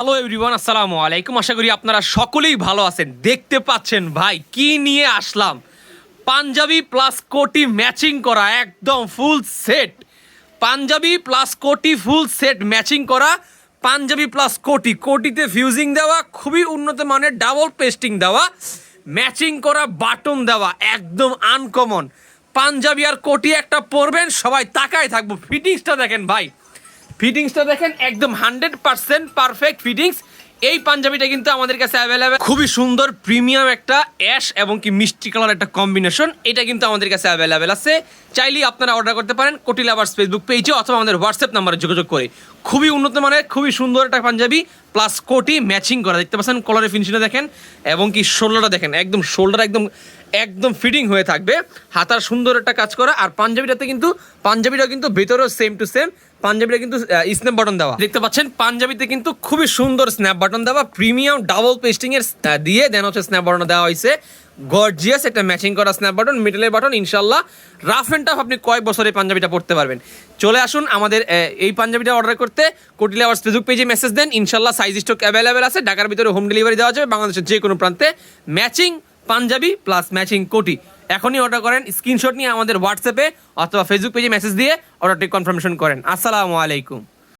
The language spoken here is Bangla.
হ্যালো এভরিওয়ান, আসসালামু আলাইকুম। আশা করি আপনারা সকলেই ভালো আছেন। দেখতে পাচ্ছেন ভাই কি নিয়ে আসলাম, পাঞ্জাবি প্লাস কোটি ম্যাচিং করা একদম ফুল সেট। পাঞ্জাবি প্লাস কোটি ফুল সেট ম্যাচিং করা, পাঞ্জাবি প্লাস কোটি, কোটিতে ফিউজিং দেওয়া, খুবই উন্নত মানের ডাবল পেস্টিং দেওয়া, ম্যাচিং করা বাটন দেওয়া, একদম আনকমন। পাঞ্জাবি আর কোটি একটা পরবেন, সবাই তাকায় থাকবো। ফিটিংসটা দেখেন ভাই, ফিটিংসটা দেখেন, একদম 100% পারফেক্ট ফিটিংস। এই পাঞ্জাবিটা কিন্তু আমাদের কাছে অ্যাভেলেবেল, খুবই সুন্দর প্রিমিয়াম একটা অ্যাশ এবং কি মিষ্টি কালার একটা কম্বিনেশন। এটা কিন্তু আমাদের কাছে অ্যাভেলেবেল আছে। চাইলেই আপনারা অর্ডার করতে পারেন কোটি লাভার্স ফেসবুক পেজে অথবা আমাদের হোয়াটসঅ্যাপ নাম্বারে যোগাযোগ করে। খুবই উন্নত মানের, খুবই সুন্দর একটা পাঞ্জাবি প্লাস কোটি ম্যাচিং করা। দেখতে পাচ্ছেন কলারের ফিনিশিংটা দেখেন এবং কি শোল্ডারটা দেখেন, একদম শোল্ডার একদম একদম ফিটিং হয়ে থাকবে। হাতার সুন্দর একটা কাজ করা। আর পাঞ্জাবিটা কিন্তু ভেতরেও সেম টু সেম। পাঞ্জাবিটা কিন্তু স্ন্যাপ বাটন দেওয়া, দেখতে পাচ্ছেন। পাঞ্জাবিতে কিন্তু খুবই সুন্দর স্ন্যাপ বাটন দেওয়া, প্রিমিয়াম ডাবল পেস্টিং এর দিয়ে দেন হচ্ছে স্ন্যাপ বাটন দেওয়া হয়েছে। গর্জিয়াস একটা ম্যাচিং করা স্ন্যাপ বাটন, মিডলের বাটন। ইনশাল্লাহ রাফ অ্যান্ড টাফ আপনি কয়েক বছরে পাঞ্জাবিটা পড়তে পারবেন। চলে আসুন আমাদের এই পাঞ্জাবিটা অর্ডার করতে। কোটি লাভার্স ফেসবুক পেজে মেসেজ দেন, ইনশাল্লাহ সাইজ স্টক অ্যাভেলেবেল আছে। ঢাকার ভিতরে হোম ডেলিভারি দেওয়া যাবে, বাংলাদেশের যে কোনো প্রান্তে। ম্যাচিং পাঞ্জাবি প্লাস ম্যাচিং কোটি এখনই অর্ডার করেন। স্ক্রিনশট নিয়ে আমাদের হোয়াটসঅ্যাপে অথবা ফেসবুক পেজে মেসেজ দিয়ে অর্ডারটি কনফার্মেশন করেন। আসসালামু আলাইকুম।